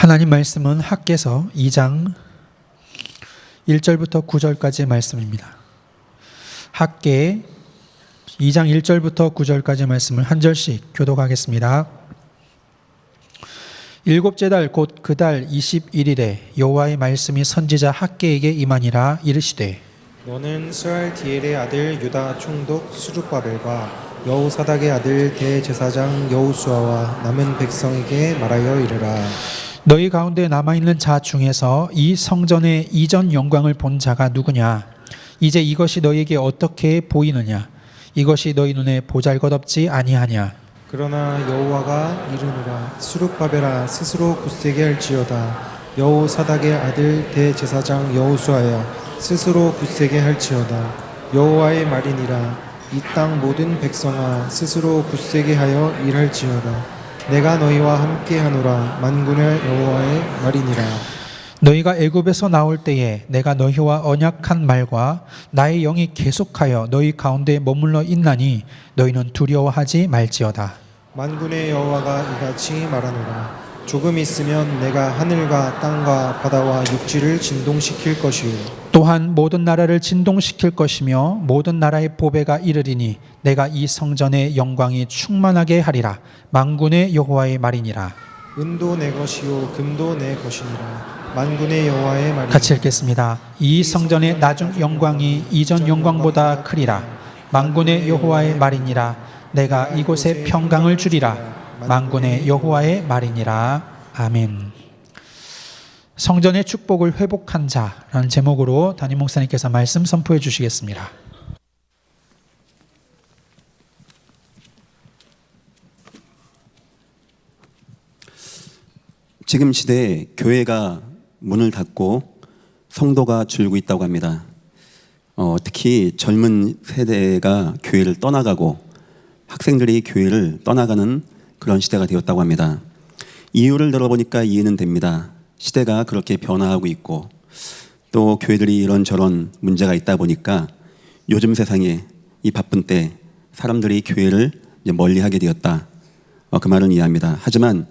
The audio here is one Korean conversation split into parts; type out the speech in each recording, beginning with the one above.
하나님 말씀은 학개서 2장 1절부터 9절까지의 말씀입니다. 학개 2장 1절부터 9절까지의 말씀을 한 절씩 교독하겠습니다. 일곱째 달 곧 그 달 21일에 여호와의 말씀이 선지자 학개에게 임하니라. 이르시되 너는 스알디엘의 아들 유다 총독 스룹바벨과 여호사닥의 아들 대제사장 여호수아와 남은 백성에게 말하여 이르라. 너희 가운데 남아있는 자 중에서 이 성전의 이전 영광을 본 자가 누구냐? 이제 이것이 너희에게 어떻게 보이느냐? 이것이 너희 눈에 보잘것없지 아니하냐? 그러나 여호와가 이르노라. 스룹바벨아 스스로 굳세게 할지어다. 여호사닥의 아들 대제사장 여호수아야 스스로 굳세게 할지어다. 여호와의 말이니라. 이 땅 모든 백성아 스스로 굳세게 하여 일할지어다. 내가 너희와 함께하노라. 만군의 여호와의 말이니라. 너희가 애굽에서 나올 때에 내가 너희와 언약한 말과 나의 영이 계속하여 너희 가운데 머물러 있나니 너희는 두려워하지 말지어다. 만군의 여호와가 이같이 말하노라. 조금 있으면 내가 하늘과 땅과 바다와 육지를 진동시킬 것이요 또한 모든 나라를 진동시킬 것이며 모든 나라의 보배가 이르리니 내가 이 성전의 영광이 충만하게 하리라. 만군의 여호와의 말이니라. 은도 내 것이요 금도 내 것이니라. 만군의 여호와의 말이니라. 같이 읽겠습니다. 이 성전의 나중 영광이 이전 영광보다 크리라. 만군의 여호와의 말이니라. 내가 이곳에 평강을 주리라. 만군의 여호와의 말이니라. 아멘. 성전의 축복을 회복한 자라는 제목으로 담임 목사님께서 말씀 선포해 주시겠습니다. 지금 시대에 교회가 문을 닫고 성도가 줄고 있다고 합니다. 특히 젊은 세대가 교회를 떠나가고 학생들이 교회를 떠나가는 그런 시대가 되었다고 합니다. 이유를 들어보니까 이해는 됩니다. 시대가 그렇게 변화하고 있고 또 교회들이 이런저런 문제가 있다 보니까 요즘 세상에 이 바쁜 때 사람들이 교회를 멀리하게 되었다. 그 말은 이해합니다. 하지만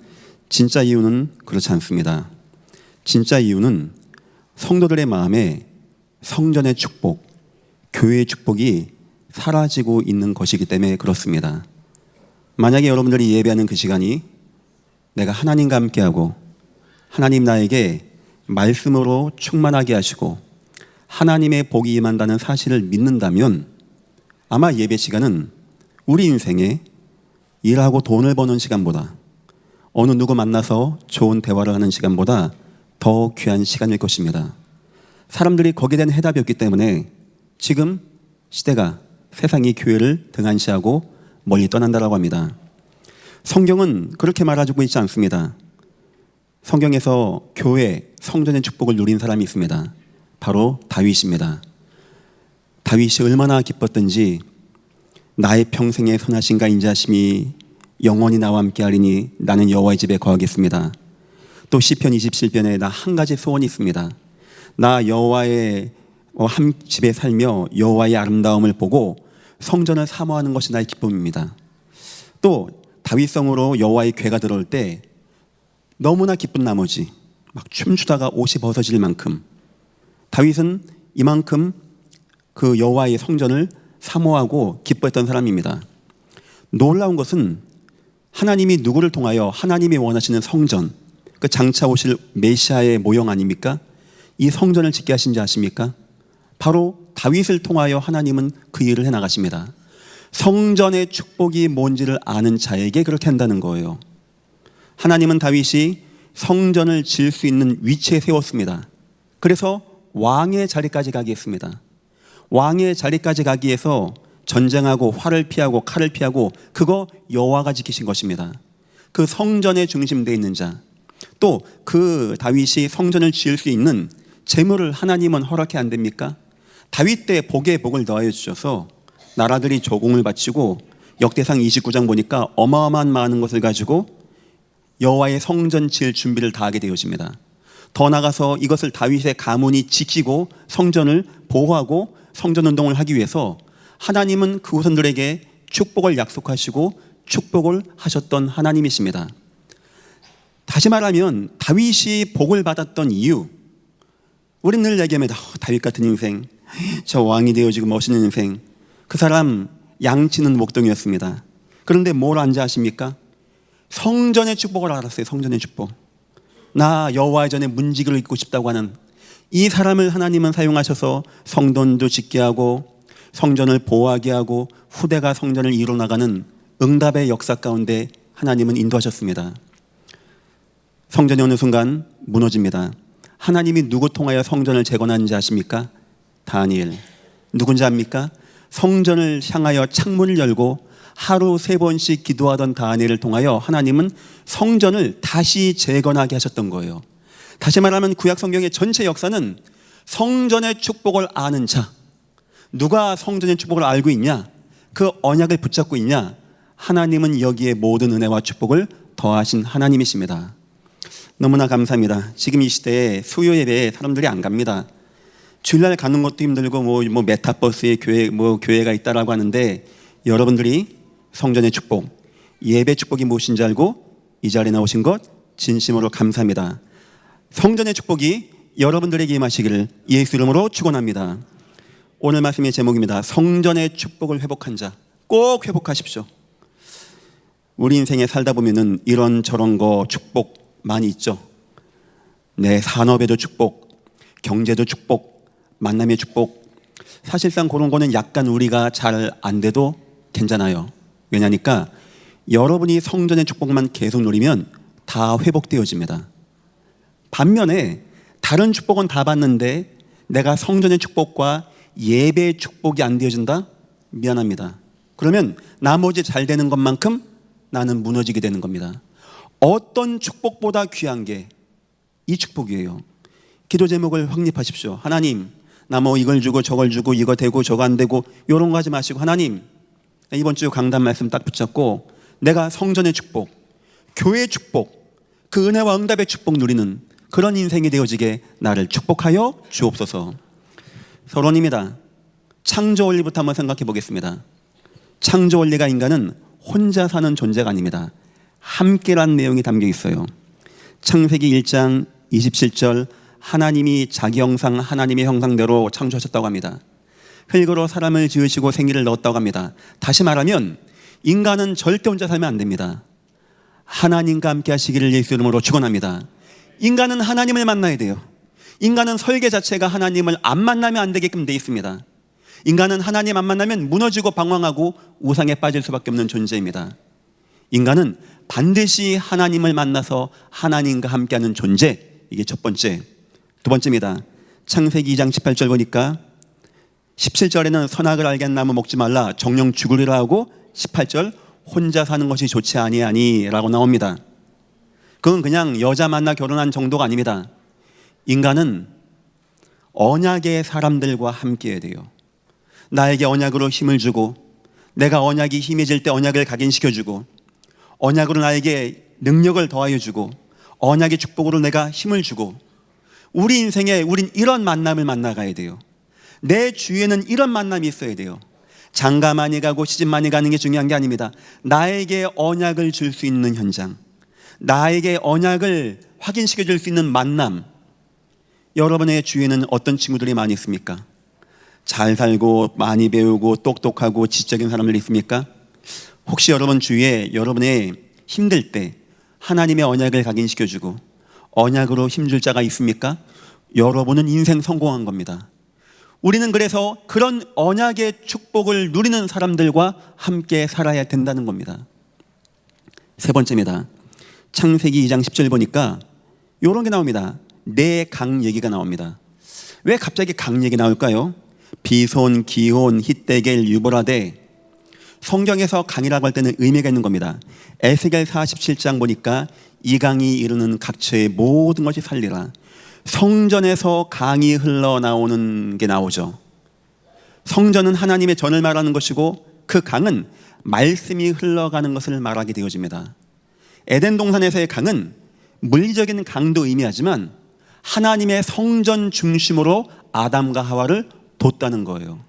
진짜 이유는 그렇지 않습니다. 진짜 이유는 성도들의 마음에 성전의 축복, 교회의 축복이 사라지고 있는 것이기 때문에 그렇습니다. 만약에 여러분들이 예배하는 그 시간이 내가 하나님과 함께하고 하나님 나에게 말씀으로 충만하게 하시고 하나님의 복이 임한다는 사실을 믿는다면 아마 예배 시간은 우리 인생에 일하고 돈을 버는 시간보다 어느 누구 만나서 좋은 대화를 하는 시간보다 더 귀한 시간일 것입니다. 사람들이 거기에 대한 해답이 없기 때문에 지금 시대가 세상이 교회를 등한시하고 멀리 떠난다라고 합니다. 성경은 그렇게 말해주고 있지 않습니다. 성경에서 교회, 성전의 축복을 누린 사람이 있습니다. 바로 다윗입니다. 다윗이 얼마나 기뻤던지 나의 평생의 선하신가 인자하심이 영원히 나와 함께하리니 나는 여호와의 집에 거하겠습니다. 또 시편 27편에 나 한 가지 소원이 있습니다. 나 여호와의 한 집에 살며 여호와의 아름다움을 보고 성전을 사모하는 것이 나의 기쁨입니다. 또 다윗성으로 여호와의 궤가 들어올 때 너무나 기쁜 나머지 막 춤추다가 옷이 벗어질 만큼 다윗은 이만큼 그 여호와의 성전을 사모하고 기뻐했던 사람입니다. 놀라운 것은 하나님이 누구를 통하여 하나님이 원하시는 성전, 그 장차 오실 메시아의 모형 아닙니까? 이 성전을 짓게 하신지 아십니까? 바로 다윗을 통하여 하나님은 그 일을 해나가십니다. 성전의 축복이 뭔지를 아는 자에게 그렇게 한다는 거예요. 하나님은 다윗이 성전을 지을 수 있는 위치에 세웠습니다. 그래서 왕의 자리까지 가게 했습니다. 왕의 자리까지 가기 위해서 전쟁하고 활을 피하고 칼을 피하고 그거 여호와가 지키신 것입니다. 그 성전에 중심되어 있는 자, 또 그 다윗이 성전을 지을 수 있는 재물을 하나님은 허락해 안 됩니까? 다윗 때 복에 복을 더하여 주셔서 나라들이 조공을 바치고 역대상 29장 보니까 어마어마한 많은 것을 가지고 여호와의 성전 지을 준비를 다 하게 되어집니다. 더 나아가서 이것을 다윗의 가문이 지키고 성전을 보호하고 성전 운동을 하기 위해서 하나님은 그 후손들에게 축복을 약속하시고 축복을 하셨던 하나님이십니다. 다시 말하면 다윗이 복을 받았던 이유, 우린 늘 얘기합니다. 다윗 같은 인생, 저 왕이 되어지고 멋있는 인생. 그 사람 양치는 목동이었습니다. 그런데 뭘 안지 아십니까? 성전의 축복을 알았어요. 성전의 축복. 나 여호와의 전에 문지기를 입고 싶다고 하는 이 사람을 하나님은 사용하셔서 성전도 짓게 하고 성전을 보호하게 하고 후대가 성전을 이뤄나가는 응답의 역사 가운데 하나님은 인도하셨습니다. 성전이 어느 순간 무너집니다. 하나님이 누구 통하여 성전을 재건하는지 아십니까? 다니엘. 누군지 압니까? 성전을 향하여 창문을 열고 하루 3번씩 기도하던 다니엘을 통하여 하나님은 성전을 다시 재건하게 하셨던 거예요. 다시 말하면 구약 성경의 전체 역사는 성전의 축복을 아는 자, 누가 성전의 축복을 알고 있냐, 그 언약을 붙잡고 있냐, 하나님은 여기에 모든 은혜와 축복을 더하신 하나님이십니다. 너무나 감사합니다. 지금 이 시대에 수요 예배에 사람들이 안 갑니다. 주일날 가는 것도 힘들고 뭐 메타버스에 교회가 있다라고 하는데, 여러분들이 성전의 축복, 예배 축복이 무엇인지 알고 이 자리에 나오신 것 진심으로 감사합니다. 성전의 축복이 여러분들에게 임하시기를 예수 이름으로 축원합니다. 오늘 말씀의 제목입니다. 성전의 축복을 회복한 자. 꼭 회복하십시오. 우리 인생에 살다 보면은 이런저런 거 축복 많이 있죠. 내 산업에도 축복, 경제도 축복, 만남의 축복. 사실상 그런 거는 약간 우리가 잘 안 돼도 괜찮아요. 왜냐니까 여러분이 성전의 축복만 계속 누리면 다 회복되어집니다. 반면에 다른 축복은 다 받는데 내가 성전의 축복과 예배의 축복이 안 되어진다? 미안합니다. 그러면 나머지 잘 되는 것만큼 나는 무너지게 되는 겁니다. 어떤 축복보다 귀한 게 이 축복이에요. 기도 제목을 확립하십시오. 하나님, 나 뭐 이걸 주고 저걸 주고 이거 되고 저거 안 되고 이런 거 하지 마시고, 하나님, 이번 주 강단 말씀 딱 붙잡고 내가 성전의 축복, 교회의 축복, 그 은혜와 응답의 축복 누리는 그런 인생이 되어지게 나를 축복하여 주옵소서. 서론입니다. 창조 원리부터 한번 생각해 보겠습니다. 창조 원리가 인간은 혼자 사는 존재가 아닙니다. 함께란 내용이 담겨 있어요. 창세기 1장 27절, 하나님이 자기 형상 하나님의 형상대로 창조하셨다고 합니다. 흙으로 사람을 지으시고 생기를 넣었다고 합니다. 다시 말하면 인간은 절대 혼자 살면 안 됩니다. 하나님과 함께 하시기를 예수 이름으로 축원합니다. 인간은 하나님을 만나야 돼요. 인간은 설계 자체가 하나님을 안 만나면 안 되게끔 돼 있습니다. 인간은 하나님 안 만나면 무너지고 방황하고 우상에 빠질 수밖에 없는 존재입니다. 인간은 반드시 하나님을 만나서 하나님과 함께하는 존재, 이게 첫 번째. 두 번째입니다. 창세기 2장 18절 보니까 17절에는 선악을 알게 한 나무 먹지 말라 정령 죽으리라 하고, 18절 혼자 사는 것이 좋지 아니하니 라고 나옵니다. 그건 그냥 여자 만나 결혼한 정도가 아닙니다. 인간은 언약의 사람들과 함께 해야 돼요. 나에게 언약으로 힘을 주고, 내가 언약이 힘해질 때 언약을 각인시켜주고, 언약으로 나에게 능력을 더하여 주고, 언약의 축복으로 내가 힘을 주고, 우리 인생에 우린 이런 만남을 만나가야 돼요. 내 주위에는 이런 만남이 있어야 돼요. 장가 많이 가고 시집 많이 가는 게 중요한 게 아닙니다. 나에게 언약을 줄 수 있는 현장, 나에게 언약을 확인시켜 줄 수 있는 만남. 여러분의 주위에는 어떤 친구들이 많이 있습니까? 잘 살고 많이 배우고 똑똑하고 지적인 사람들이 있습니까? 혹시 여러분 주위에 여러분의 힘들 때 하나님의 언약을 각인시켜주고 언약으로 힘줄 자가 있습니까? 여러분은 인생 성공한 겁니다. 우리는 그래서 그런 언약의 축복을 누리는 사람들과 함께 살아야 된다는 겁니다. 세 번째입니다. 창세기 2장 10절 보니까 이런 게 나옵니다. 내 강 얘기가 나옵니다. 왜 갑자기 강 얘기 나올까요? 비손, 기혼, hit데겔, 유보라데. 성경에서 강이라고 할 때는 의미가 있는 겁니다. 에스겔 47장 보니까 이 강이 이루는 각처의 모든 것이 살리라. 성전에서 강이 흘러나오는 게 나오죠. 성전은 하나님의 전을 말하는 것이고 그 강은 말씀이 흘러가는 것을 말하게 되어집니다. 에덴 동산에서의 강은 물리적인 강도 의미하지만 하나님의 성전 중심으로 아담과 하와를 뒀다는 거예요.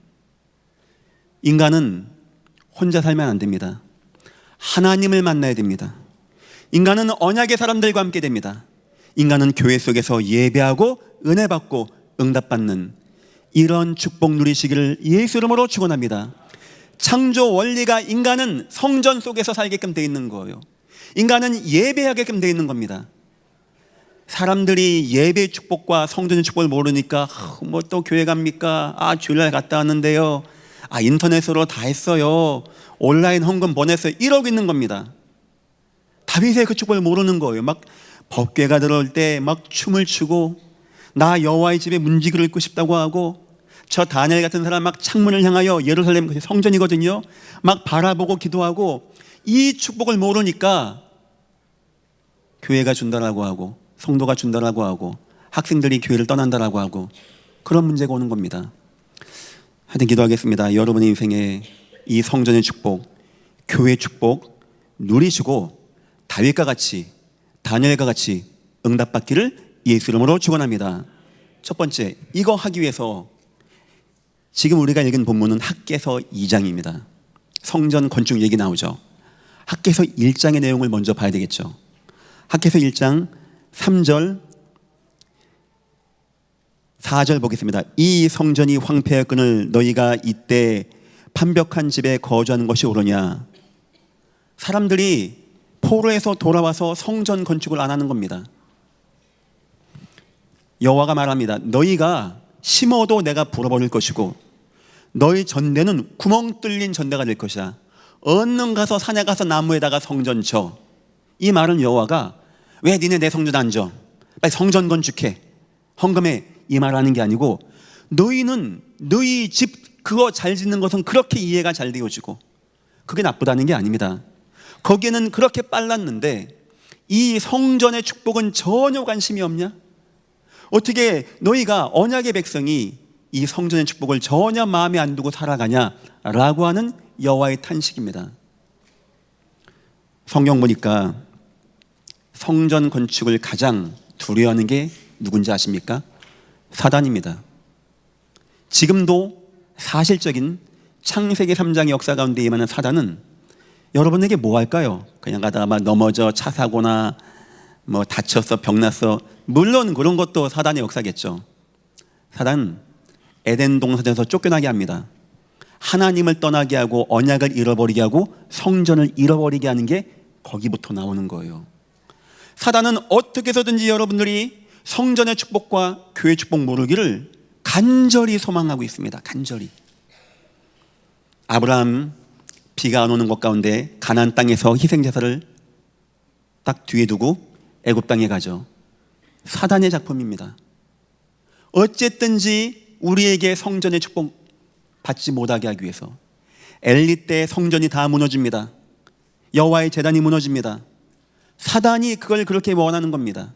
인간은 혼자 살면 안 됩니다. 하나님을 만나야 됩니다. 인간은 언약의 사람들과 함께 됩니다. 인간은 교회 속에서 예배하고 은혜 받고 응답받는 이런 축복 누리시기를 예수 이름으로 축원합니다. 창조 원리가 인간은 성전 속에서 살게끔 되어 있는 거예요. 인간은 예배하게끔 되어 있는 겁니다. 사람들이 예배 축복과 성전의 축복을 모르니까 뭐 또 교회 갑니까? 주일날 갔다 왔는데요. 인터넷으로 다 했어요. 온라인 헌금 보냈어요. 이러고 있는 겁니다. 다윗의 그 축복을 모르는 거예요. 막 법궤가 들어올 때 막 춤을 추고 나 여호와의 집에 문지기를 읽고 싶다고 하고 저 다니엘 같은 사람 막 창문을 향하여 예루살렘 성전이거든요. 막 바라보고 기도하고 이 축복을 모르니까 교회가 준다라고 하고 성도가 준다라고 하고 학생들이 교회를 떠난다라고 하고 그런 문제가 오는 겁니다. 하여튼 기도하겠습니다. 여러분의 인생에 이 성전의 축복, 교회 축복 누리시고 다윗과 같이 다니엘과 같이 응답받기를 예수 이름으로 축원합니다. 첫 번째, 이거 하기 위해서 지금 우리가 읽은 본문은 학개서 2장입니다. 성전 건축 얘기 나오죠. 학개서 1장의 내용을 먼저 봐야 되겠죠. 학개서 1장 3절 4절 보겠습니다. 이 성전이 황폐하거늘 너희가 이때 판벽한 집에 거주하는 것이 옳으냐. 사람들이 포로에서 돌아와서 성전 건축을 안 하는 겁니다. 여호와가 말합니다. 너희가 심어도 내가 불어버릴 것이고 너희 전대는 구멍 뚫린 전대가 될 것이야. 얼른 가서 산에 가서 나무에다가 성전 쳐. 이 말은 여호와가 왜 니네 내 성전 안 져? 빨리 성전 건축해. 헌금해. 이 말하는 게 아니고 너희는 너희 집 그거 잘 짓는 것은 그렇게 이해가 잘 되어지고 그게 나쁘다는 게 아닙니다. 거기에는 그렇게 빨랐는데 이 성전의 축복은 전혀 관심이 없냐? 어떻게 너희가 언약의 백성이 이 성전의 축복을 전혀 마음에 안 두고 살아가냐라고 하는 여호와의 탄식입니다. 성경 보니까 성전 건축을 가장 두려워하는 게 누군지 아십니까? 사단입니다. 지금도 사실적인 창세기 3장의 역사 가운데 임하는 사단은 여러분에게 뭐 할까요? 그냥 가다가 막 넘어져 차 사고나 뭐 다쳤어 병났어 물론 그런 것도 사단의 역사겠죠. 사단은 에덴 동산에서 쫓겨나게 합니다. 하나님을 떠나게 하고 언약을 잃어버리게 하고 성전을 잃어버리게 하는 게 거기부터 나오는 거예요. 사단은 어떻게 해서든지 여러분들이 성전의 축복과 교회 축복 모르기를 간절히 소망하고 있습니다. 간절히. 아브라함 비가 안 오는 것 가운데 가나안 땅에서 희생제사를 딱 뒤에 두고 애굽 땅에 가죠. 사단의 작품입니다. 어쨌든지 우리에게 성전의 축복 받지 못하게 하기 위해서 엘리 때 성전이 다 무너집니다. 여호와의 제단이 무너집니다. 사단이 그걸 그렇게 원하는 겁니다.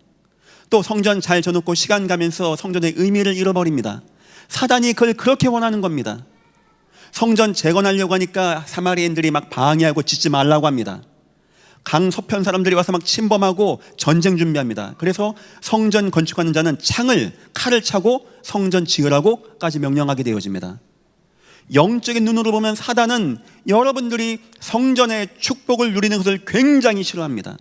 또 성전 잘 져놓고 시간 가면서 성전의 의미를 잃어버립니다. 사단이 그걸 그렇게 원하는 겁니다. 성전 재건하려고 하니까 사마리아인들이 막 방해하고 짓지 말라고 합니다. 강 서편 사람들이 와서 막 침범하고 전쟁 준비합니다. 그래서 성전 건축하는 자는 칼을 차고 성전 지으라고까지 명령하게 되어집니다. 영적인 눈으로 보면 사단은 여러분들이 성전의 축복을 누리는 것을 굉장히 싫어합니다.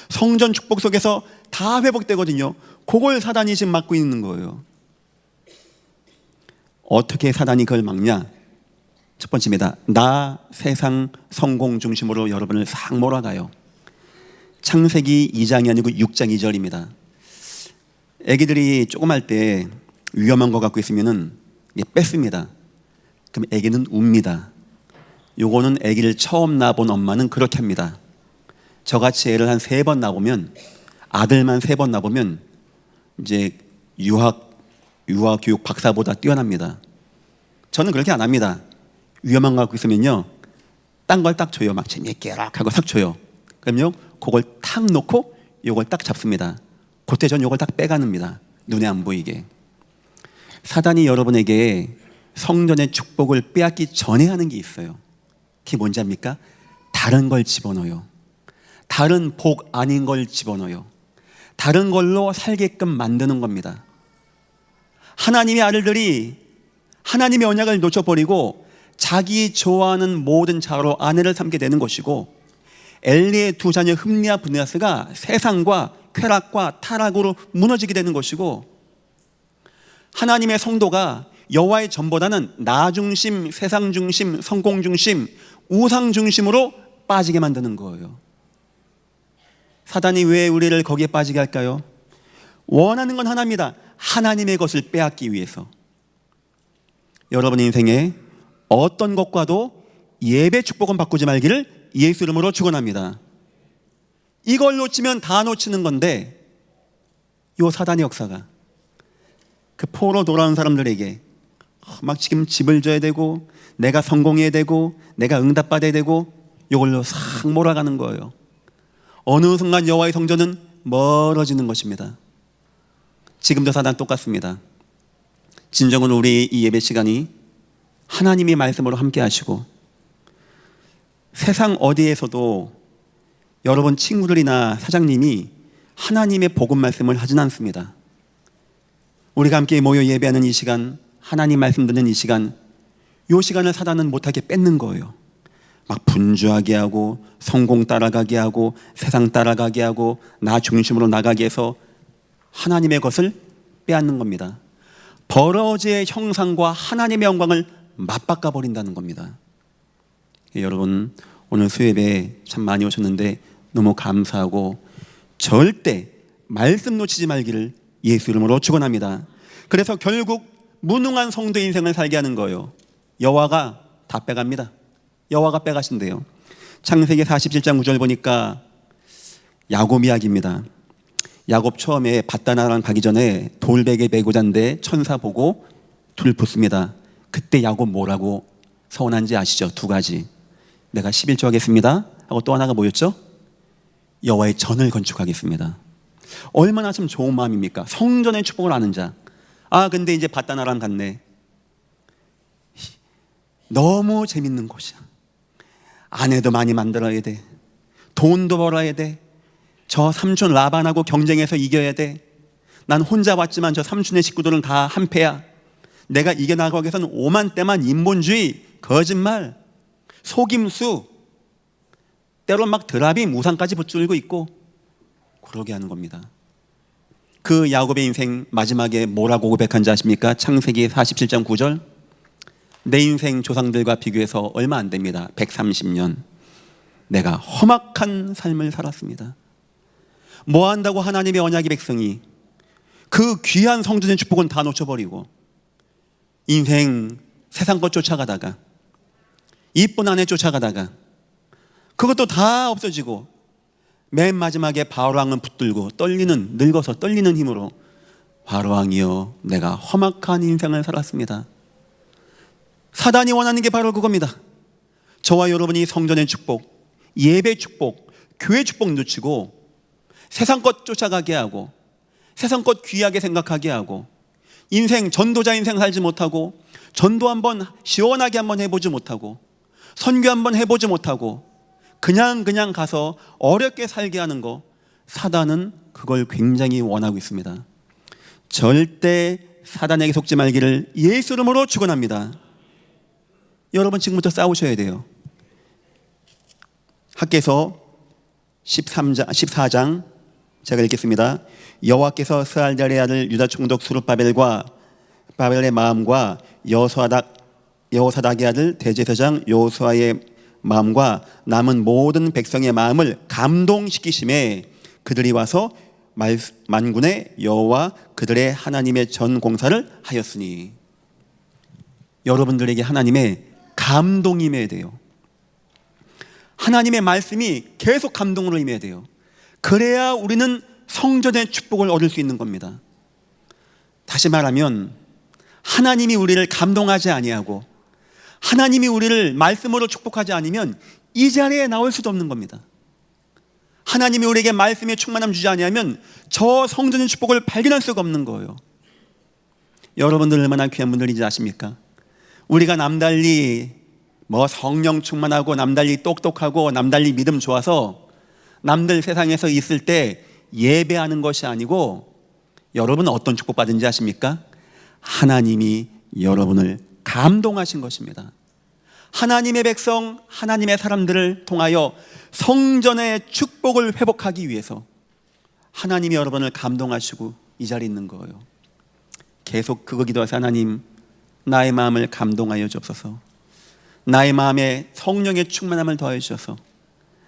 성전 축복 속에서 다 회복되거든요. 그걸 사단이 지금 막고 있는 거예요. 어떻게 사단이 그걸 막냐? 첫 번째입니다. 나 세상 성공 중심으로 여러분을 싹 몰아가요. 창세기 2장이 아니고 6장 2절입니다. 애기들이 조금 할 때 위험한 거 갖고 있으면은 뺐습니다. 그럼 애기는 웁니다. 요거는 애기를 처음 낳아본 엄마는 그렇게 합니다. 저같이 애를 한 3번 낳아보면 아들만 3번 낳아보면 이제 유아 교육 박사보다 뛰어납니다. 저는 그렇게 안 합니다. 위험한 거 갖고 있으면요 딴 걸 딱 줘요. 막 재미있게 하고 싹 줘요. 그럼요 그걸 탁 놓고 요걸 딱 잡습니다. 그때 전 요걸 딱 빼가늡니다. 눈에 안 보이게. 사단이 여러분에게 성전의 축복을 빼앗기 전에 하는 게 있어요. 그게 뭔지 압니까? 다른 걸 집어넣어요. 다른 복 아닌 걸 집어넣어요. 다른 걸로 살게끔 만드는 겁니다. 하나님의 아들들이 하나님의 언약을 놓쳐버리고 자기 좋아하는 모든 자로 아내를 삼게 되는 것이고 엘리의 두 자녀 흠리와 브느아스가 세상과 쾌락과 타락으로 무너지게 되는 것이고, 하나님의 성도가 여호와의 전보다는 나 중심, 세상 중심, 성공 중심, 우상 중심으로 빠지게 만드는 거예요. 사단이 왜 우리를 거기에 빠지게 할까요? 원하는 건 하나입니다. 하나님의 것을 빼앗기 위해서. 여러분 인생에 어떤 것과도 예배 축복은 바꾸지 말기를 예수 이름으로 축원합니다. 이걸 놓치면 다 놓치는 건데, 요 사단의 역사가 그 포로 돌아온 사람들에게 막 지금 집을 줘야 되고, 내가 성공해야 되고, 내가 응답받아야 되고, 이걸로 싹 몰아가는 거예요. 어느 순간 여호와의 성전은 멀어지는 것입니다. 지금도 사단 똑같습니다. 진정으로 우리 이 예배 시간이 하나님의 말씀으로 함께 하시고, 세상 어디에서도 여러분 친구들이나 사장님이 하나님의 복음 말씀을 하진 않습니다. 우리가 함께 모여 예배하는 이 시간, 하나님 말씀 듣는 이 시간, 이 시간을 사단은 못하게 뺏는 거예요. 막 분주하게 하고, 성공 따라가게 하고, 세상 따라가게 하고, 나 중심으로 나가게 해서 하나님의 것을 빼앗는 겁니다. 버러지의 형상과 하나님의 영광을 맞바꿔 버린다는 겁니다. 여러분, 오늘 수요예배 참 많이 오셨는데 너무 감사하고, 절대 말씀 놓치지 말기를 예수 이름으로 축원합니다. 그래서 결국 무능한 성도 인생을 살게 하는 거예요. 여호와가 다 빼갑니다. 여호와가 빼가신대요. 창세기 47장 9절 보니까 야곱 이야기입니다. 야곱 처음에 밧다나랑 가기 전에 돌베개 메고 잔데 천사 보고 둘 붙습니다. 그때 야곱 뭐라고 서원한지 아시죠? 두 가지. 내가 11조 하겠습니다 하고 또 하나가 뭐였죠? 여호와의 전을 건축하겠습니다. 얼마나 참 좋은 마음입니까? 성전의 축복을 아는 자. 근데 이제 밧다나랑 갔네. 너무 재밌는 곳이야. 아내도 많이 만들어야 돼. 돈도 벌어야 돼. 저 삼촌 라반하고 경쟁해서 이겨야 돼. 난 혼자 왔지만 저 삼촌의 식구들은 다 한패야. 내가 이겨나가기 위해서는 오만때만 인본주의, 거짓말, 속임수, 때로 막 드라빔, 우상까지 붙들고 있고, 그러게 하는 겁니다. 그 야곱의 인생 마지막에 뭐라고 고백한지 아십니까? 창세기 47장 9절. 내 인생 조상들과 비교해서 얼마 안 됩니다. 130년 내가 험악한 삶을 살았습니다. 뭐 한다고 하나님의 언약의 백성이 그 귀한 성전의 축복은 다 놓쳐버리고 인생 세상 것 쫓아가다가, 이쁜 아내 쫓아가다가 그것도 다 없어지고 맨 마지막에 바로왕은 붙들고 늙어서 떨리는 힘으로, 바로왕이여 내가 험악한 인생을 살았습니다. 사단이 원하는 게 바로 그겁니다. 저와 여러분이 성전의 축복, 예배 축복, 교회 축복 놓치고 세상 것 쫓아가게 하고, 세상 것 귀하게 생각하게 하고, 인생 전도자 인생 살지 못하고, 전도 한번 시원하게 한번 해보지 못하고, 선교 한번 해보지 못하고, 그냥 가서 어렵게 살게 하는 거, 사단은 그걸 굉장히 원하고 있습니다. 절대 사단에게 속지 말기를 예수 이름으로 축원합니다. 여러분 지금부터 싸우셔야 돼요. 학개서 14장 제가 읽겠습니다. 여호와께서 스알델의 아들 유다 총독 스룹바벨과 바벨의 마음과 여호사닥의 아들 대제사장 여호수아의 마음과 남은 모든 백성의 마음을 감동시키심에 그들이 와서 만군의 여호와 그들의 하나님의 전 공사를 하였으니. 여러분들에게 하나님의 감동이 임해야 돼요. 하나님의 말씀이 계속 감동으로 임해야 돼요. 그래야 우리는 성전의 축복을 얻을 수 있는 겁니다. 다시 말하면 하나님이 우리를 감동하지 아니하고 하나님이 우리를 말씀으로 축복하지 않으면 이 자리에 나올 수도 없는 겁니다. 하나님이 우리에게 말씀의 충만함 주지 아니하면 저 성전의 축복을 발견할 수가 없는 거예요. 여러분들 얼마나 귀한 분들인지 아십니까? 우리가 남달리 성령 충만하고 남달리 똑똑하고 남달리 믿음 좋아서 남들 세상에서 있을 때 예배하는 것이 아니고, 여러분은 어떤 축복 받은지 아십니까? 하나님이 여러분을 감동하신 것입니다. 하나님의 백성, 하나님의 사람들을 통하여 성전의 축복을 회복하기 위해서 하나님이 여러분을 감동하시고 이 자리에 있는 거예요. 계속 그거 기도하세요. 하나님, 나의 마음을 감동하여 주옵소서. 나의 마음에 성령의 충만함을 더해 주셔서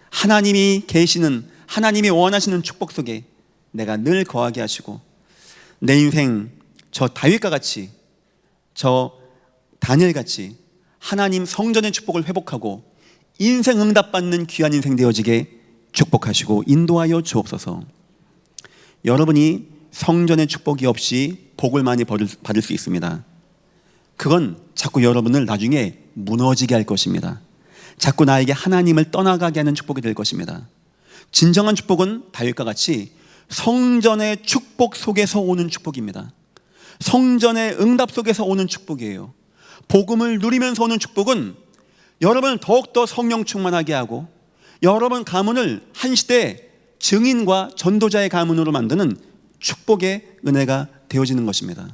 하나님이 계시는, 하나님이 원하시는 축복 속에 내가 늘 거하게 하시고 내 인생 저 다윗과 같이, 저 다니엘같이 하나님 성전의 축복을 회복하고 인생 응답받는 귀한 인생 되어지게 축복하시고 인도하여 주옵소서. 여러분이 성전의 축복이 없이 복을 많이 받을 수 있습니다. 그건 자꾸 여러분을 나중에 무너지게 할 것입니다. 자꾸 나에게 하나님을 떠나가게 하는 축복이 될 것입니다. 진정한 축복은 다윗과 같이 성전의 축복 속에서 오는 축복입니다. 성전의 응답 속에서 오는 축복이에요. 복음을 누리면서 오는 축복은 여러분을 더욱더 성령 충만하게 하고 여러분 가문을 한 시대 증인과 전도자의 가문으로 만드는 축복의 은혜가 되어지는 것입니다.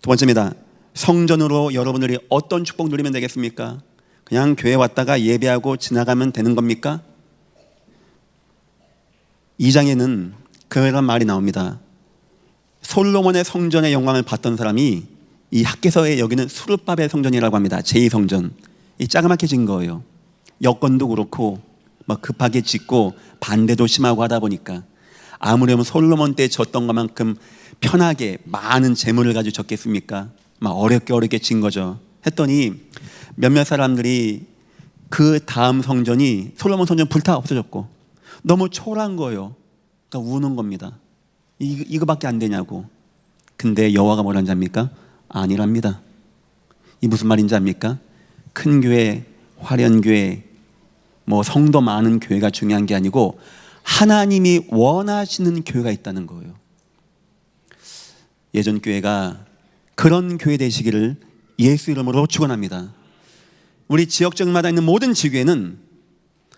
두 번째입니다. 성전으로 여러분들이 어떤 축복 누리면 되겠습니까? 그냥 교회 왔다가 예배하고 지나가면 되는 겁니까? 2장에는 그런 말이 나옵니다. 솔로몬의 성전의 영광을 봤던 사람이 이 학개서에 여기는 수르바벨 성전이라고 합니다. 제2성전. 이 자그맣게 진 거예요. 여건도 그렇고 막 급하게 짓고 반대도 심하고 하다 보니까 아무렴 솔로몬 때 졌던 것만큼 편하게 많은 재물을 가지고 졌겠습니까? 막 어렵게 진 거죠. 했더니 몇몇 사람들이 그 다음 성전이 솔로몬 성전 불타 없어졌고 너무 초라한 거예요. 그러니까 우는 겁니다. 이거밖에 안 되냐고. 근데 여호와가 뭐라는지 압니까? 아니랍니다. 이 무슨 말인지 압니까? 큰 교회, 화려한 교회, 뭐 성도 많은 교회가 중요한 게 아니고 하나님이 원하시는 교회가 있다는 거예요. 예전 교회가 그런 교회 되시기를 예수 이름으로 축원합니다. 우리 지역적마다 있는 모든 지교회는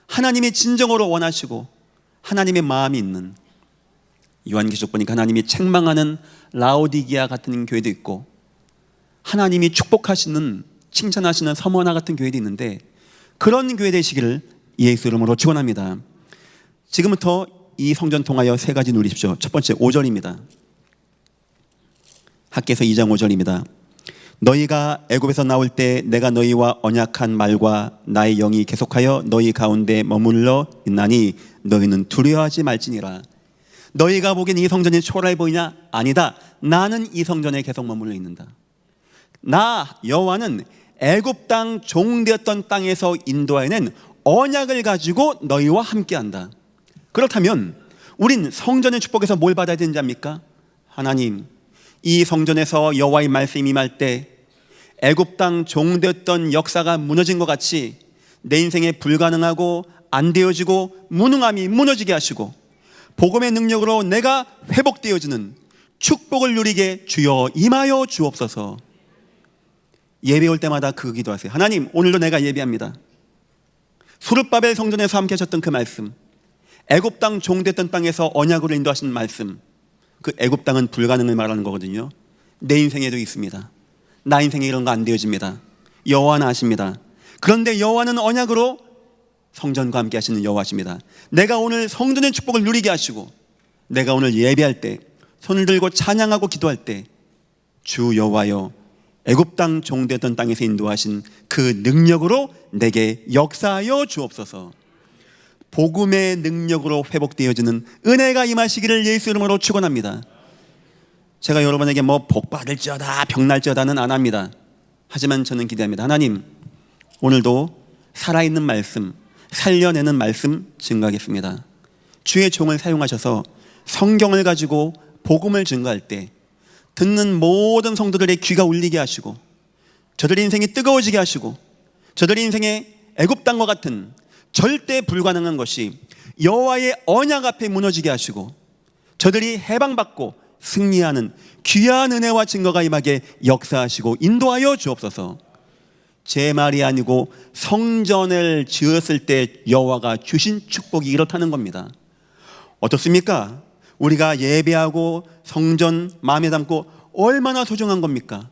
하나님이 진정으로 원하시고 하나님의 마음이 있는, 요한계시록 보니까 하나님이 책망하는 라오디게아 같은 교회도 있고 하나님이 축복하시는, 칭찬하시는 서머나 같은 교회도 있는데 그런 교회 되시기를 예수 이름으로 축원합니다. 지금부터 이 성전 통하여 세 가지 누리십시오. 첫 번째 5절입니다. 학개서 2장 5절입니다. 너희가 애굽에서 나올 때 내가 너희와 언약한 말과 나의 영이 계속하여 너희 가운데 머물러 있나니 너희는 두려워하지 말지니라. 너희가 보기엔 이 성전이 초라해 보이냐? 아니다. 나는 이 성전에 계속 머물러 있는다. 나 여호와는 애굽 땅 종되었던 땅에서 인도하여낸 언약을 가지고 너희와 함께한다. 그렇다면 우린 성전의 축복에서 뭘 받아야 되는지 압니까? 하나님, 이 성전에서 여호와의 말씀이 임할 때 애굽 땅 종되었던 역사가 무너진 것 같이 내 인생에 불가능하고 안 되어지고 무능함이 무너지게 하시고 복음의 능력으로 내가 회복되어지는 축복을 누리게 주여 임하여 주옵소서. 예배 올 때마다 그 기도하세요. 하나님, 오늘도 내가 예배합니다. 수르바벨 성전에서 함께 하셨던 그 말씀, 애굽 땅 종됐던 땅에서 언약으로 인도하신 말씀, 그 애굽 땅은 불가능을 말하는 거거든요. 내 인생에도 있습니다. 나 인생에 이런 거 안 되어집니다. 여호와는 아십니다. 그런데 여호와는 언약으로 성전과 함께 하시는 여호와십니다. 내가 오늘 성전의 축복을 누리게 하시고 내가 오늘 예배할 때 손을 들고 찬양하고 기도할 때 주 여호와여, 애굽 땅 종되었던 땅에서 인도하신 그 능력으로 내게 역사하여 주옵소서. 복음의 능력으로 회복되어지는 은혜가 임하시기를 예수 이름으로 축원합니다. 제가 여러분에게 뭐 복 받을지어다 병날지어다는 안 합니다. 하지만 저는 기대합니다. 하나님, 오늘도 살아있는 말씀, 살려내는 말씀 증거하겠습니다. 주의 종을 사용하셔서 성경을 가지고 복음을 증거할 때 듣는 모든 성도들의 귀가 울리게 하시고 저들의 인생이 뜨거워지게 하시고 저들의 인생에 애굽 땅과 같은 절대 불가능한 것이 여호와의 언약 앞에 무너지게 하시고 저들이 해방받고 승리하는 귀한 은혜와 증거가 임하게 역사하시고 인도하여 주옵소서. 제 말이 아니고 성전을 지었을 때 여호와가 주신 축복이 이렇다는 겁니다. 어떻습니까? 우리가 예배하고 성전 마음에 담고 얼마나 소중한 겁니까?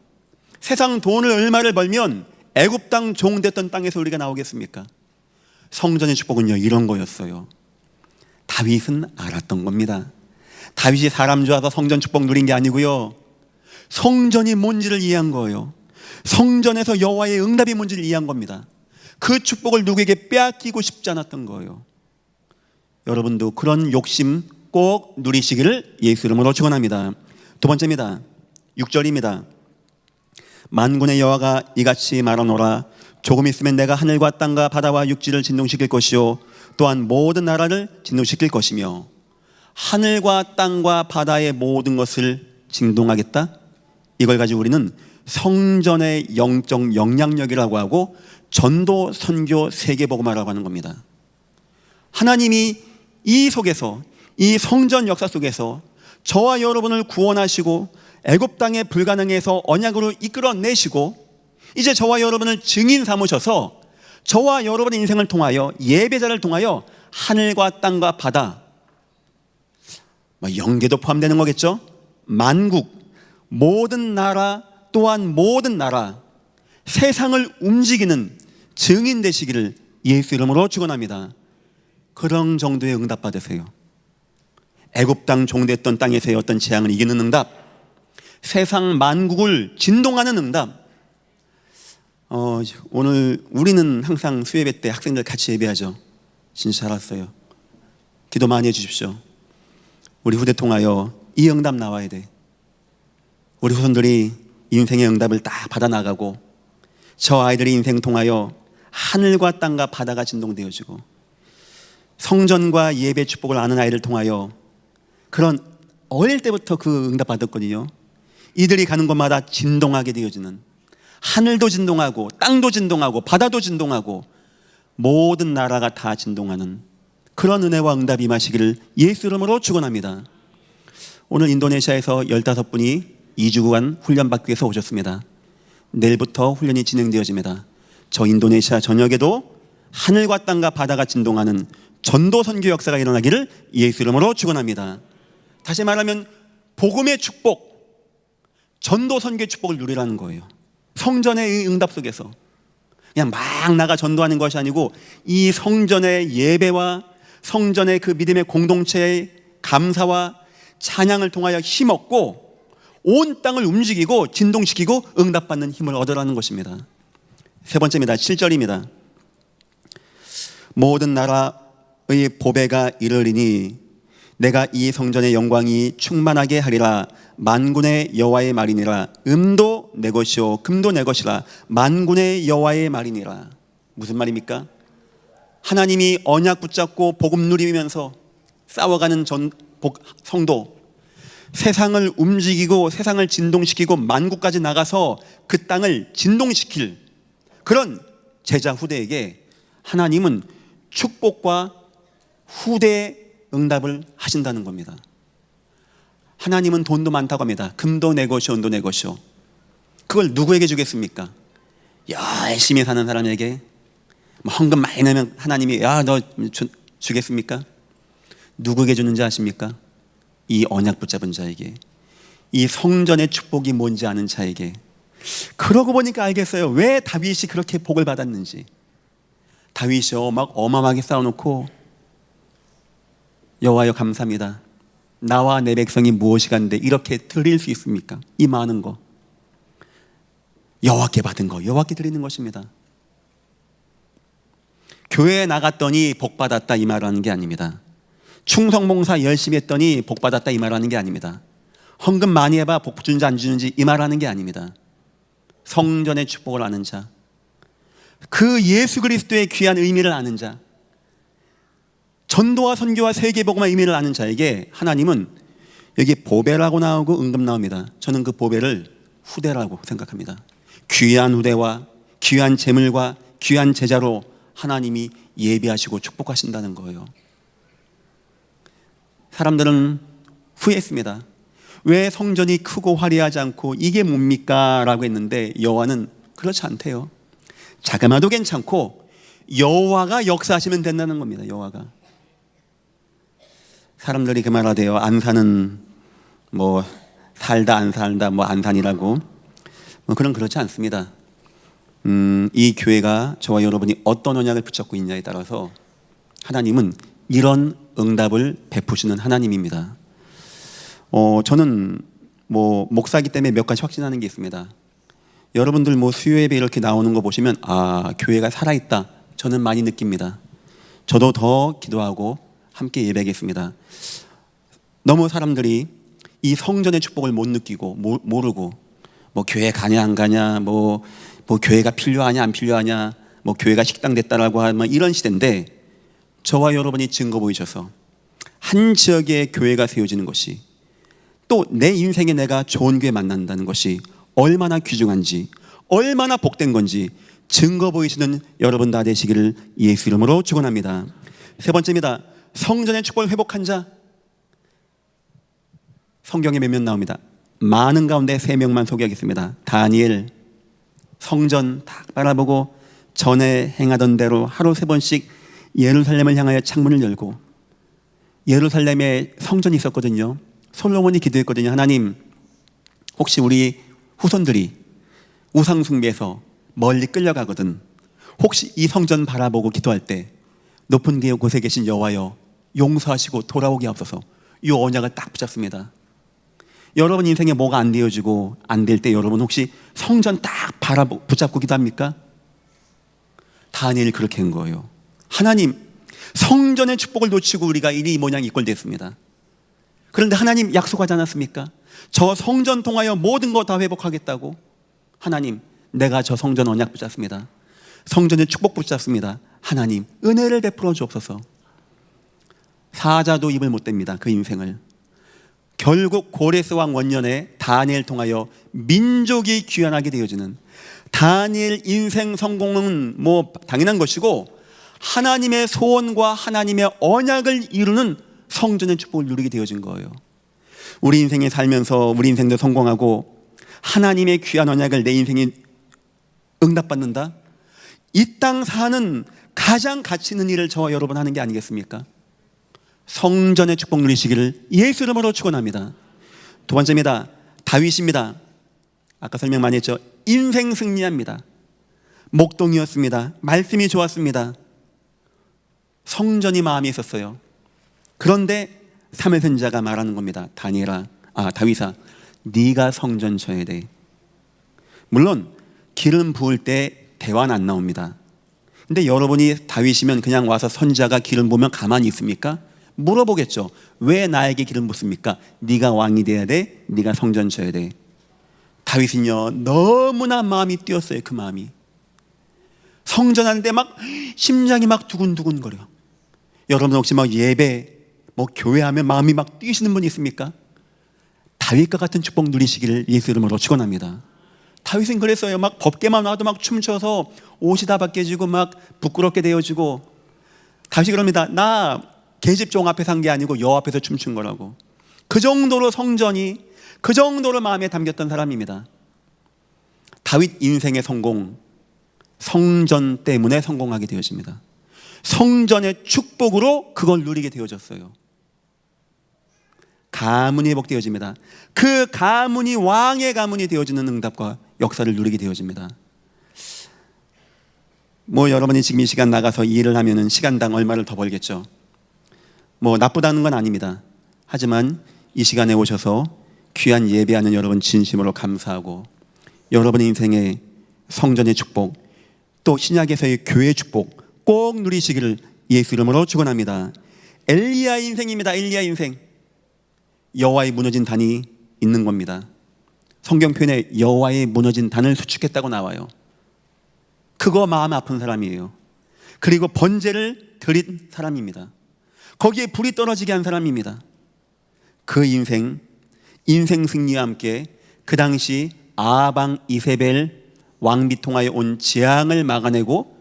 세상 돈을 얼마를 벌면 애굽 땅 종됐던 땅에서 우리가 나오겠습니까? 성전의 축복은요, 이런 거였어요. 다윗은 알았던 겁니다. 다윗이 사람 좋아서 성전 축복 누린 게 아니고요, 성전이 뭔지를 이해한 거예요. 성전에서 여호와의 응답이 뭔지를 이해한 겁니다. 그 축복을 누구에게 빼앗기고 싶지 않았던 거예요. 여러분도 그런 욕심 꼭 누리시기를 예수 이름으로 축원합니다. 두 번째입니다. 6절입니다. 만군의 여호와가 이같이 말하노라. 조금 있으면 내가 하늘과 땅과 바다와 육지를 진동시킬 것이요 또한 모든 나라를 진동시킬 것이며. 하늘과 땅과 바다의 모든 것을 진동하겠다. 이걸 가지고 우리는 성전의 영적 영향력이라고 하고 전도, 선교, 세계복음화라고 하는 겁니다. 하나님이 이 속에서, 이 성전 역사 속에서 저와 여러분을 구원하시고 애굽 땅에 불가능해서 언약으로 이끌어내시고 이제 저와 여러분을 증인 삼으셔서 저와 여러분의 인생을 통하여, 예배자를 통하여 하늘과 땅과 바다, 영계도 포함되는 거겠죠? 만국, 모든 나라, 또한 모든 나라, 세상을 움직이는 증인 되시기를 예수 이름으로 축원합니다. 그런 정도의 응답 받으세요. 애굽 땅 종됐던 땅에서의 어떤 재앙을 이기는 응답, 세상 만국을 진동하는 응답. 오늘 우리는 항상 수예배 때 학생들 같이 예배하죠. 진짜 잘 왔어요. 기도 많이 해주십시오. 우리 후대 통하여 이 응답 나와야 돼. 우리 후손들이 인생의 응답을 다 받아나가고 저 아이들의 인생 통하여 하늘과 땅과 바다가 진동되어지고 성전과 예배 축복을 아는 아이를 통하여 그런 어릴 때부터 그 응답 받았거든요. 이들이 가는 곳마다 진동하게 되어지는, 하늘도 진동하고 땅도 진동하고 바다도 진동하고 모든 나라가 다 진동하는 그런 은혜와 응답이 임하시기를 예수 이름으로 축원합니다. 오늘 인도네시아에서 15분이 2주간 훈련받기 위해서 오셨습니다. 내일부터 훈련이 진행되어집니다. 저 인도네시아 전역에도 하늘과 땅과 바다가 진동하는 전도 선교 역사가 일어나기를 예수 이름으로 축원합니다. 다시 말하면 복음의 축복, 전도 선교의 축복을 누리라는 거예요. 성전의 응답 속에서 그냥 막 나가 전도하는 것이 아니고 이 성전의 예배와 성전의 그 믿음의 공동체의 감사와 찬양을 통하여 힘없고 온 땅을 움직이고 진동시키고 응답받는 힘을 얻으라는 것입니다. 세 번째입니다. 7절입니다. 모든 나라의 보배가 이르리니 내가 이 성전의 영광이 충만하게 하리라. 만군의 여호와의 말이니라. 음도 내 것이요 금도 내 것이라. 만군의 여호와의 말이니라. 무슨 말입니까? 하나님이 언약 붙잡고 복음 누리면서 싸워가는 성도, 세상을 움직이고 세상을 진동시키고 만국까지 나가서 그 땅을 진동시킬 그런 제자 후대에게 하나님은 축복과 후대의 응답을 하신다는 겁니다. 하나님은 돈도 많다고 합니다. 금도 내 것이요 은도 내 것이요. 그걸 누구에게 주겠습니까? 열심히 사는 사람에게 헌금 많이 내면 하나님이 너 주겠습니까? 누구에게 주는지 아십니까? 이 언약 붙잡은 자에게, 이 성전의 축복이 뭔지 아는 자에게. 그러고 보니까 알겠어요. 왜 다윗이 그렇게 복을 받았는지. 다윗이요 막 어마어마하게 쌓아놓고 여호와여 감사합니다. 나와 내 백성이 무엇이간데 이렇게 드릴 수 있습니까? 이 많은 거 여호와께 받은 거 여호와께 드리는 것입니다. 교회에 나갔더니 복 받았다 이 말하는 게 아닙니다. 충성봉사 열심히 했더니 복 받았다 이 말하는 게 아닙니다. 헌금 많이 해봐 복 주는지 안 주는지 이 말하는 게 아닙니다. 성전의 축복을 아는 자, 그 예수 그리스도의 귀한 의미를 아는 자, 전도와 선교와 세계복음의 의미를 아는 자에게 하나님은 여기 보배라고 나오고 은금 나옵니다. 저는 그 보배를 후대라고 생각합니다. 귀한 후대와 귀한 재물과 귀한 제자로 하나님이 예비하시고 축복하신다는 거예요. 사람들은 후회했습니다. 왜 성전이 크고 화려하지 않고 이게 뭡니까? 라고 했는데 여호와는 그렇지 않대요. 자그마도 괜찮고 여호와가 역사하시면 된다는 겁니다. 여호와가. 사람들이 그 말하대요. 안산은 살다 안 살다 안산이라고. 그런 그렇지 않습니다. 이 교회가 저와 여러분이 어떤 언약을 붙잡고 있냐에 따라서 하나님은 이런 응답을 베푸시는 하나님입니다. 저는 목사이기 때문에 몇 가지 확신하는 게 있습니다. 여러분들 수요 예배 이렇게 나오는 거 보시면 교회가 살아있다. 저는 많이 느낍니다. 저도 더 기도하고 함께 예배하겠습니다. 너무 사람들이 이 성전의 축복을 못 느끼고 모르고 교회 가냐 안 가냐 교회가 필요하냐 안 필요하냐 교회가 식당 됐다라고 하면 이런 시대인데, 저와 여러분이 증거 보이셔서 한 지역에 교회가 세워지는 것이, 또 내 인생에 내가 좋은 교회 만난다는 것이 얼마나 귀중한지, 얼마나 복된 건지 증거 보이시는 여러분 다 되시기를 예수 이름으로 축원합니다. 세 번째입니다. 성전의 축복을 회복한 자. 성경에 몇몇 나옵니다. 많은 가운데 3명만 소개하겠습니다. 다니엘, 성전 딱 바라보고 전에 행하던 대로 하루 3번씩 예루살렘을 향하여 창문을 열고, 예루살렘에 성전이 있었거든요. 솔로몬이 기도했거든요. 하나님, 혹시 우리 후손들이 우상 숭배에서 멀리 끌려가거든, 혹시 이 성전 바라보고 기도할 때 높은 곳에 계신 여호와여 용서하시고 돌아오게 하옵소서. 이 언약을 딱 붙잡습니다. 여러분 인생에 뭐가 안 되어지고 안 될 때 여러분 혹시 성전 딱 붙잡고 기도합니까? 다니엘이 그렇게 한 거예요. 하나님, 성전의 축복을 놓치고 우리가 이 모양 이꼴됐습니다. 그런데 하나님 약속하지 않았습니까? 저 성전 통하여 모든 거 다 회복하겠다고. 하나님, 내가 저 성전 언약 붙잡습니다. 성전의 축복 붙잡습니다. 하나님, 은혜를 베풀어 주옵소서. 사자도 입을 못 댑니다. 그 인생을. 결국 고레스 왕 원년에 다니엘 통하여 민족이 귀환하게 되어지는, 다니엘 인생 성공은 당연한 것이고, 하나님의 소원과 하나님의 언약을 이루는 성전의 축복을 누리게 되어진 거예요. 우리 인생에 살면서 우리 인생도 성공하고 하나님의 귀한 언약을 내 인생에 응답받는다? 이 땅 사는 가장 가치 있는 일을 저와 여러분 하는 게 아니겠습니까? 성전의 축복 누리시기를 예수 이름으로 축원합니다. 두 번째입니다. 다윗입니다. 아까 설명 많이 했죠. 인생 승리합니다. 목동이었습니다. 말씀이 좋았습니다. 성전이 마음에 있었어요. 그런데 사무엘 선지자가 말하는 겁니다. 다윗아, 네가 성전 쳐야 돼. 물론 기름 부을 때 대화는 안 나옵니다. 근데 여러분이 다윗이면 그냥 와서 선지자가 기름 부으면 가만히 있습니까? 물어보겠죠. 왜 나에게 기름 붓습니까? 네가 왕이 돼야 돼. 네가 성전 쳐야 돼. 다윗은요, 너무나 마음이 뛰었어요. 그 마음이. 성전하는데 심장이 두근두근거려. 여러분 혹시 예배 교회하면 마음이 뛰시는 분 있습니까? 다윗과 같은 축복 누리시기를 예수 이름으로 축원합니다. 다윗은 그랬어요. 법궤만 와도 춤춰서 옷이 다 벗겨지고 부끄럽게 되어지고. 다윗이 그럽니다. 나 계집종 앞에 산 게 아니고 여호와 앞에서 춤춘 거라고. 그 정도로 성전이, 그 정도로 마음에 담겼던 사람입니다. 다윗 인생의 성공, 성전 때문에 성공하게 되어집니다. 성전의 축복으로 그걸 누리게 되어졌어요. 가문이 회복되어집니다. 그 가문이 왕의 가문이 되어지는 응답과 역사를 누리게 되어집니다. 여러분이 지금 이 시간 나가서 일을 하면은 시간당 얼마를 더 벌겠죠. 나쁘다는 건 아닙니다. 하지만 이 시간에 오셔서 귀한 예배하는 여러분 진심으로 감사하고, 여러분의 인생에 성전의 축복, 또 신약에서의 교회의 축복 꼭 누리시기를 예수 이름으로 축원합니다. 엘리야 인생입니다. 엘리야 인생. 여호와의 무너진 단이 있는 겁니다. 성경 표현에 여호와의 무너진 단을 수축했다고 나와요. 그거 마음 아픈 사람이에요. 그리고 번제를 드린 사람입니다. 거기에 불이 떨어지게 한 사람입니다. 그 인생 승리와 함께 그 당시 아방 이세벨 왕비 통하여 온 재앙을 막아내고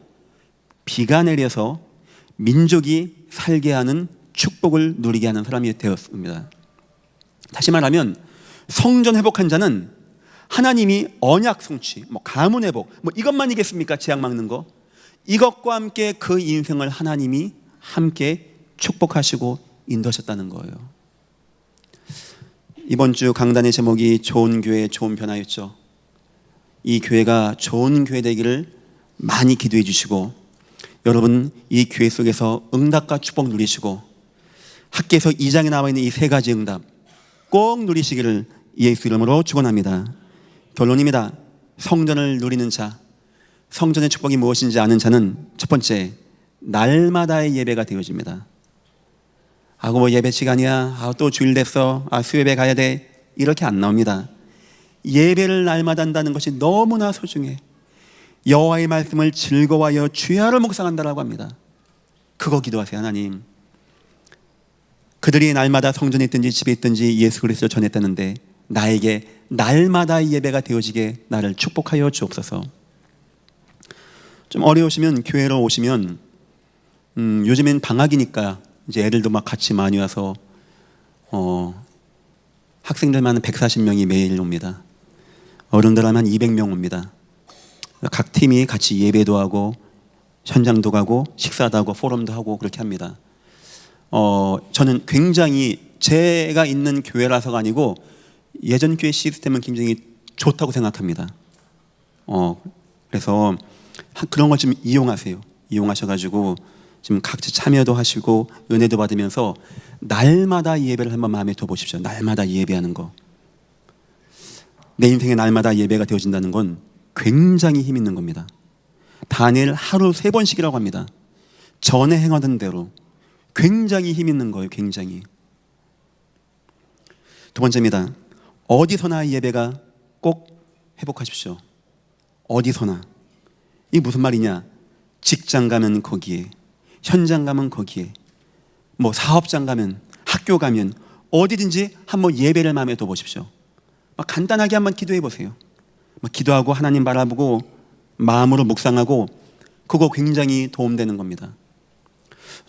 비가 내려서 민족이 살게 하는 축복을 누리게 하는 사람이 되었습니다. 다시 말하면 성전 회복한 자는 하나님이 언약 성취, 가문 회복, 이것만이겠습니까? 재앙 막는 거. 이것과 함께 그 인생을 하나님이 함께 축복하시고 인도하셨다는 거예요. 이번 주 강단의 제목이 좋은 교회 좋은 변화였죠. 이 교회가 좋은 교회 되기를 많이 기도해 주시고, 여러분 이 교회 속에서 응답과 축복 누리시고, 학계에서 2장에 나와 있는 이 3가지 응답 꼭 누리시기를 예수 이름으로 축원합니다. 결론입니다. 성전을 누리는 자, 성전의 축복이 무엇인지 아는 자는 첫 번째, 날마다의 예배가 되어집니다. 뭐 예배 시간이야, 또 주일 됐어, 수요예배 가야 돼, 이렇게 안 나옵니다. 예배를 날마다 한다는 것이 너무나 소중해. 여호와의 말씀을 즐거워하여 주야를 묵상한다라고 합니다. 그거 기도하세요. 하나님, 그들이 날마다 성전에 있든지 집에 있든지 예수 그리스도를 전했다는데 나에게 날마다 예배가 되어지게 나를 축복하여 주옵소서. 좀 어려우시면 교회로 오시면, 요즘엔 방학이니까 이제 애들도 막 같이 많이 와서 학생들만 140명이 매일 옵니다. 어른들 하면 200명 옵니다. 각 팀이 같이 예배도 하고 현장도 가고 식사도 하고 포럼도 하고 그렇게 합니다. 저는 굉장히 제가 있는 교회라서가 아니고 예전 교회 시스템은 굉장히 좋다고 생각합니다. 그래서 그런 걸 좀 이용하세요. 이용하셔가지고 지금 각자 참여도 하시고 은혜도 받으면서 날마다 예배를 한번 마음에 둬보십시오. 날마다 예배하는 거. 내 인생에 날마다 예배가 되어진다는 건 굉장히 힘 있는 겁니다. 다니엘 하루 3번씩이라고 합니다. 전에 행하던 대로. 굉장히 힘 있는 거예요. 굉장히. 두 번째입니다. 어디서나 예배가 꼭 회복하십시오. 어디서나. 이게 무슨 말이냐? 직장 가면 거기에, 현장 가면 거기에, 뭐 사업장 가면, 학교 가면 어디든지 한번 예배를 마음에 둬보십시오. 간단하게 한번 기도해 보세요. 기도하고 하나님 바라보고 마음으로 묵상하고, 그거 굉장히 도움되는 겁니다.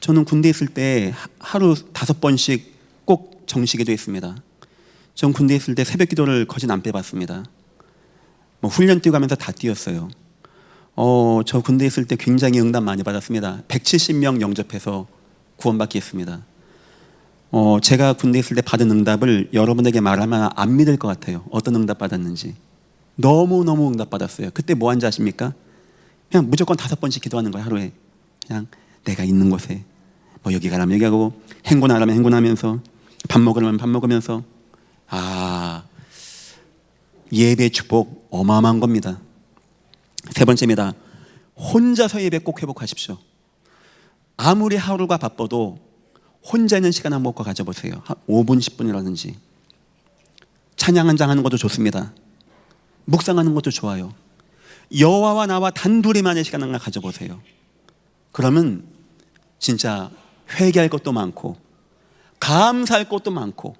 저는 군대 있을 때 하루 5번씩 꼭 정시기도 했습니다. 전 군대 있을 때 새벽 기도를 거진 안 빼봤습니다. 훈련 뛰고 가면서 다 뛰었어요. 저 군대 있을 때 굉장히 응답 많이 받았습니다. 170명 영접해서 구원받게 했습니다. 제가 군대 있을 때 받은 응답을 여러분에게 말하면 안 믿을 것 같아요. 어떤 응답 받았는지. 너무너무 응답 받았어요. 그때 뭐 한지 아십니까? 그냥 무조건 5번씩 기도하는 거예요. 하루에. 그냥 내가 있는 곳에, 여기 가라면 여기 가고, 행군하라면 행군하면서, 밥 먹으라면 밥 먹으면서. 예배 축복 어마어마한 겁니다. 세 번째입니다. 혼자서 예배 꼭 회복하십시오. 아무리 하루가 바빠도 혼자 있는 시간 한번 꼭 가져보세요. 한 5분, 10분이라든지. 찬양 한 장 하는 것도 좋습니다. 묵상하는 것도 좋아요. 여호와와 나와 단둘이만의 시간 하나 가져보세요. 그러면 진짜 회개할 것도 많고, 감사할 것도 많고,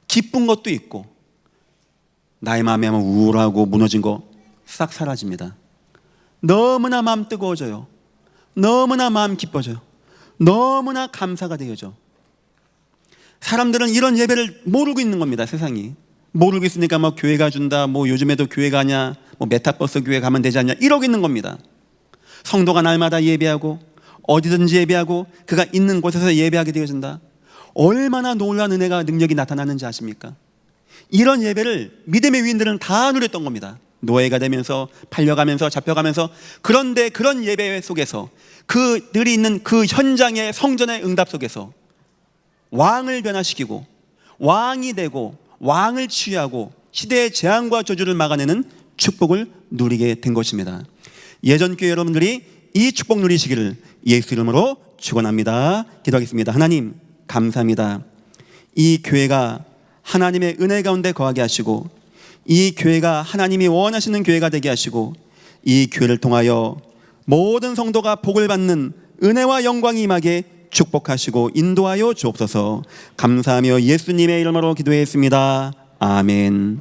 기쁜 것도 있고, 나의 마음에 아마 우울하고 무너진 거 싹 사라집니다. 너무나 마음 뜨거워져요. 너무나 마음 기뻐져요. 너무나 감사가 되어져. 사람들은 이런 예배를 모르고 있는 겁니다. 세상이 모르고 있으니까 교회 가준다, 요즘에도 교회 가냐, 메타버스 교회 가면 되지 않냐, 이러고 있는 겁니다. 성도가 날마다 예배하고 어디든지 예배하고 그가 있는 곳에서 예배하게 되어진다. 얼마나 놀라운 은혜가 능력이 나타나는지 아십니까? 이런 예배를 믿음의 위인들은 다 누렸던 겁니다. 노예가 되면서 팔려가면서 잡혀가면서. 그런데 그런 예배 속에서, 그들이 있는 그 현장의 성전의 응답 속에서 왕을 변화시키고 왕이 되고 왕을 취하고 시대의 재앙과 저주를 막아내는 축복을 누리게 된 것입니다. 예전 교회 여러분들이 이 축복 누리시기를 예수 이름으로 축원합니다. 기도하겠습니다. 하나님 감사합니다. 이 교회가 하나님의 은혜 가운데 거하게 하시고, 이 교회가 하나님이 원하시는 교회가 되게 하시고, 이 교회를 통하여 모든 성도가 복을 받는 은혜와 영광이 임하게 축복하시고 인도하여 주옵소서. 감사하며 예수님의 이름으로 기도했습니다. 아멘.